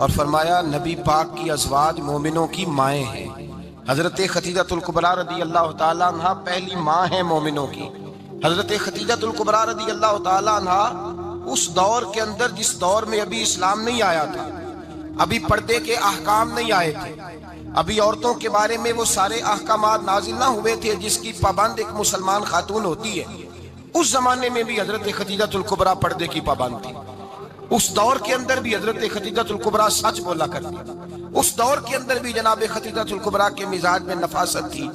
اور فرمایا نبی پاک کی ازواج مومنوں کی مائیں ہیں۔ حضرت خدیجہ الکبریٰ رضی اللہ تعالیٰ عنہ پہلی ماں ہیں مومنوں کی۔ حضرت خدیجہ الکبریٰ رضی اللہ تعالیٰ عنہ اس دور کے اندر جس دور میں ابھی اسلام نہیں آیا تھا، ابھی پردے کے احکام نہیں آئے تھے، ابھی عورتوں کے بارے میں وہ سارے احکامات نازل نہ ہوئے تھے جس کی پابند ایک مسلمان خاتون ہوتی ہے، اس زمانے میں بھی حضرت خدیجہ الکبریٰ پردے کی پابند تھی۔ اس دور کے اندر بھی حضرت خدیجہ الکبریٰ سچ بولا کرتی تھی۔ اس دور کے اندر بھی جناب خدیجہ الکبریٰ کے مزاج میں نفاست تھی۔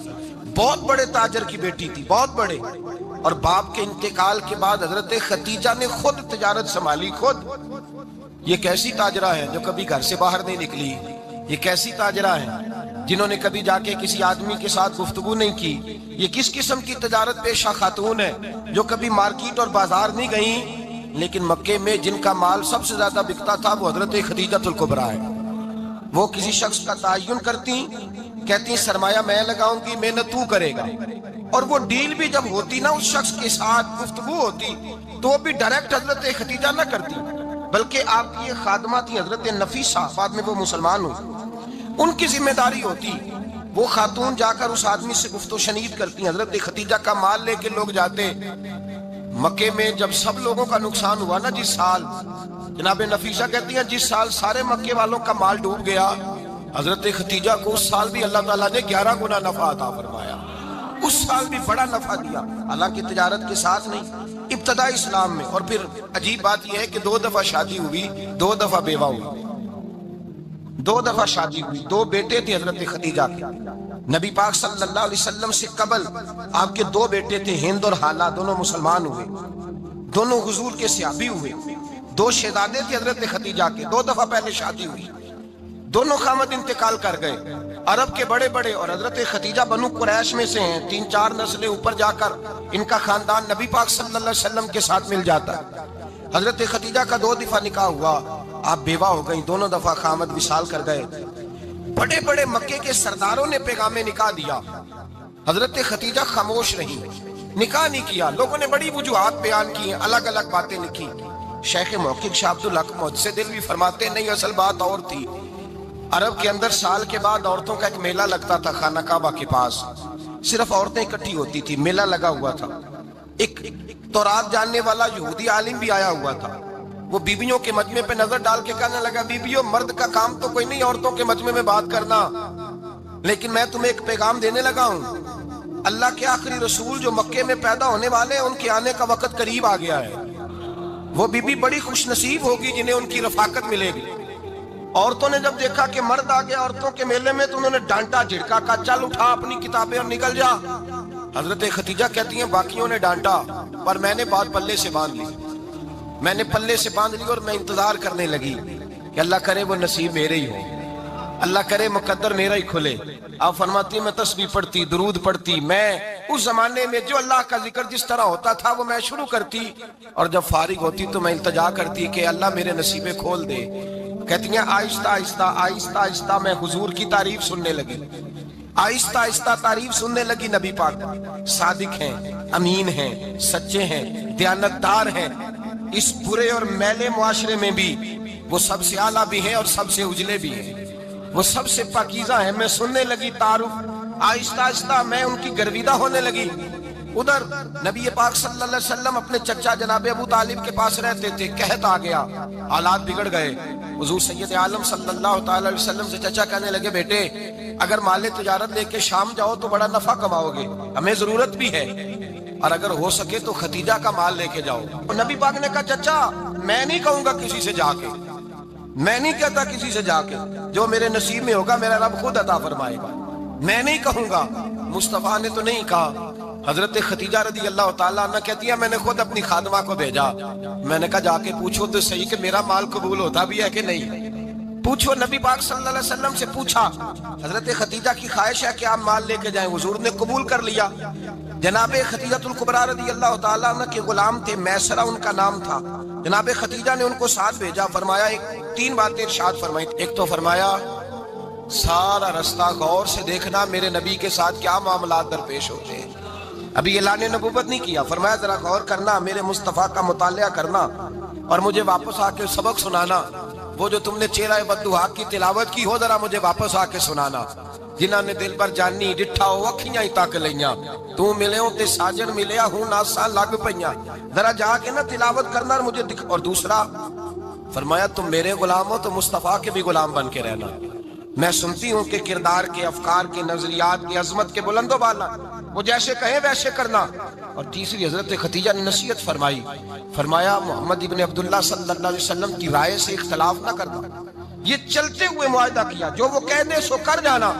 بہت بڑے تاجر کی بیٹی تھی، بہت بڑے، اور باپ کے انتقال کے بعد حضرت خدیجہ نے خود تجارت سنبھالی، خود۔ یہ کیسی تاجرہ ہے جو کبھی گھر سے باہر نہیں نکلی؟ یہ کیسی تاجرہ ہے جنہوں نے کبھی جا کے کسی آدمی کے ساتھ گفتگو نہیں کی؟ یہ کس قسم کی تجارت پیشہ خاتون ہے جو کبھی مارکیٹ اور بازار نہیں گئیں؟ لیکن مکے میں جن کا مال سب سے زیادہ بکتا تھا وہ حضرت خدیجہ الکبریٰ ہے۔ وہ کسی شخص کا تعین کرتی، کہتی سرمایہ میں لگاؤں گی، محنت تو کرے گا، اور وہ ڈیل بھی جب ہوتی نا، اس شخص کے ساتھ گفتگو ہوتی تو وہ بھی ڈائریکٹ حضرت خدیجہ نہ کرتی، بلکہ آپ کی یہ خادمہ تھی حضرت نفیسہ، بعد میں وہ مسلمان ہوئی، ان کی ذمہ داری ہوتی وہ خاتون جا کر اس آدمی سے گفت و شنید کرتی۔ حضرت خدیجہ کا مال لے کے لوگ جاتے مکے میں، جب سب لوگوں کا نقصان ہوا نا، جس سال، جناب نفیسہ کہتی ہیں جس سال سارے مکے والوں کا مال ڈوب گیا، حضرت خدیجہ کو اس سال بھی اللہ تعالیٰ نے 11 گنا نفع عطا فرمایا، اس سال بھی بڑا نفع دیا، حالانکہ تجارت کے ساتھ نہیں، ابتدا اسلام میں۔ اور پھر عجیب بات یہ ہے کہ 2 دفعہ شادی ہوئی، 2 دفعہ بیوہ ہوئی، 2 دفعہ شادی ہوئی، 2 بیٹے تھے حضرت خدیجہ کے۔ نبی پاک صلی اللہ علیہ وسلم سے قبل آپ کے 2 بیٹے تھے، ہند اور حالہ، دونوں مسلمان ہوئے، دونوں حضور کے صحابی ہوئے۔ 2 شہزادے تھے حضرت خدیجہ کے، 2 دفعہ پہلے شادی ہوئی، دونوں خامد انتقال کر گئے، عرب کے بڑے بڑے، اور حضرت خدیجہ بنو قریش میں سے ہیں، 3-4 نسلیں اوپر جا کر ان کا خاندان نبی پاک صلی اللہ علیہ وسلم کے ساتھ مل جاتا ہے۔ حضرت خدیجہ کا 2 دفعہ نکاح ہوا، آپ بیوہ ہو گئیں، دونوں دفعہ خامد وصال کر گئے۔ بڑے بڑے مکے کے سرداروں نے پیغام نکاح دیا، حضرت خدیجہ خاموش رہی، نکاح نہیں کیا۔ لوگوں نے بڑی وجوہات بیان کی ہیں، الگ الگ باتیں لکھی۔ شیخ محقق شاہ عبدالحق محدث دہلوی فرماتے نہیں، اصل بات اور تھی۔ عرب کے اندر سال کے بعد عورتوں کا ایک میلہ لگتا تھا خانہ کعبہ کے پاس، صرف عورتیں اکٹھی ہوتی تھی، میلہ لگا ہوا تھا۔ ایک تورات جاننے والا یہودی عالم بھی آیا ہوا تھا، وہ بیویوں کے مجمع پہ نظر ڈال کے کہنے لگا، بیویوں، مرد کا کام تو کوئی نہیں عورتوں کے مجمع میں بات کرنا، لیکن میں تمہیں ایک پیغام دینے لگا ہوں، اللہ کے آخری رسول جو مکے میں پیدا ہونے والے ہیں ان کے آنے کا وقت قریب آ گیا ہے۔ وہ بیوی بڑی خوش نصیب ہوگی جنہیں ان کی رفاقت ملے گی۔ عورتوں نے جب دیکھا کہ مرد آ گیا عورتوں کے میلے میں تو انہوں نے ڈانٹا، جھڑکا، کہا چل اٹھا اپنی کتابیں اور نکل جا۔ حضرت خدیجہ کہتی ہیں باقیوں نے ڈانٹا پر میں نے بات پلے سے باندھ لی، میں نے پلے سے باندھ لی اور میں انتظار کرنے لگی کہ اللہ کرے وہ نصیب میرے ہی ہو، اللہ کرے مقدر میرا ہی کھلے۔ آپ فرماتی ہیں میں تسبیح پڑھتی، درود پڑھتی، میں اس زمانے میں جو اللہ کا ذکر جس طرح ہوتا تھا وہ میں شروع کرتی، اور جب فارغ ہوتی تو میں التجا کرتی کہ اللہ میرے نصیبیں کھول دے۔ کہتی ہیں آہستہ آہستہ آہستہ آہستہ میں حضور کی تعریف سننے لگی، آہستہ آہستہ تعریف سننے لگی۔ نبی پاک صادق ہیں، امین ہیں، سچے ہیں، دیانتدار ہیں، اس برے اور میلے معاشرے میں بھی وہ سب سے اعلیٰ بھی ہیں اور سب سے اجلے بھی ہیں، وہ سب سے پاکیزہ ہیں۔ میں سننے لگی تعارف، آہستہ آہستہ میں ان کی گرویدہ ہونے لگی۔ ادھر نبی پاک صلی اللہ علیہ وسلم اپنے چچا جناب ابو طالب کے پاس رہتے تھے، قحط آ گیا، حالات بگڑ گئے۔ حضور سید عالم صلی اللہ تعالی علیہ وسلم سے چچا کہنے لگے بیٹے اگر مال تجارت لے کے شام جاؤ تو بڑا نفع کماؤ گے، ہمیں ضرورت بھی ہے، اور اگر ہو سکے تو خدیجہ کا مال لے کے جاؤ۔ اور نبی پاک نے کہا چچا میں نہیں کہوں گا کسی سے جا کے، میں نہیں کہتا کسی سے جا کے، جو میرے نصیب میں ہوگا میرا رب خود عطا فرمائے گا، میں نہیں کہوں گا۔ مصطفیٰ نے تو نہیں کہا۔ حضرت خدیجہ رضی اللہ تعالیٰ عنہ کہتی ہے میں نے خود اپنی خادمہ کو بھیجا، میں نے کہا جا کے پوچھو تو صحیح کہ میرا مال قبول ہوتا بھی ہے کہ نہیں، پوچھو۔ نبی پاک صلی اللہ علیہ وسلم سے پوچھا، حضرت خدیجہ کی خواہش ہے کہ آپ مال لے کے جائیں، حضور نے قبول کر لیا۔ جناب خدیجہ الکبریٰ رضی اللہ تعالیٰ عنہ کے غلام تھے، میسرہ ان کا نام تھا، جناب خدیجہ نے ان کو ساتھ بھیجا، فرمایا 3 باتیں ارشاد فرمائی۔ ایک تو فرمایا سارا رستہ غور سے دیکھنا میرے نبی کے ساتھ کیا معاملات درپیش ہوتے ہیں، ابھی اعلان نبوت نہیں کیا، فرمایا ذرا غور کرنا، میرے مصطفیٰ کا مطالعہ کرنا، اور مجھے واپس آ کے سبق سنانا. وہ جو تم نے چہرہ بددعا کی تلاوت کی ہو ذرا مجھے واپس آ کے سنانا. جنہاں نے دل پر جانی ڈٹھا ہو اکھیاں ہی تک لیاں, تو ملے ہوں تے ساجن ملیا ہوں ناساں لگ پئیاں, ذرا جا کے نا تلاوت کرنا اور مجھے دکھ. اور دوسرا فرمایا تم میرے غلام ہو تو مصطفیٰ کے بھی غلام بن کے رہنا. میں سنتی ہوں کہ کردار کے, افکار کے, نظریات کی عظمت کے بلند و بالا, وہ جیسے کہیں ویسے کرنا. اور تیسری حضرت خدیجہ نے نصیحت فرمائی, فرمایا محمد ابن عبداللہ صلی اللہ علیہ وسلم کی رائے سے اختلاف نہ کرنا. یہ چلتے ہوئے معاہدہ کیا, جو وہ کہہ دے سو کر جانا.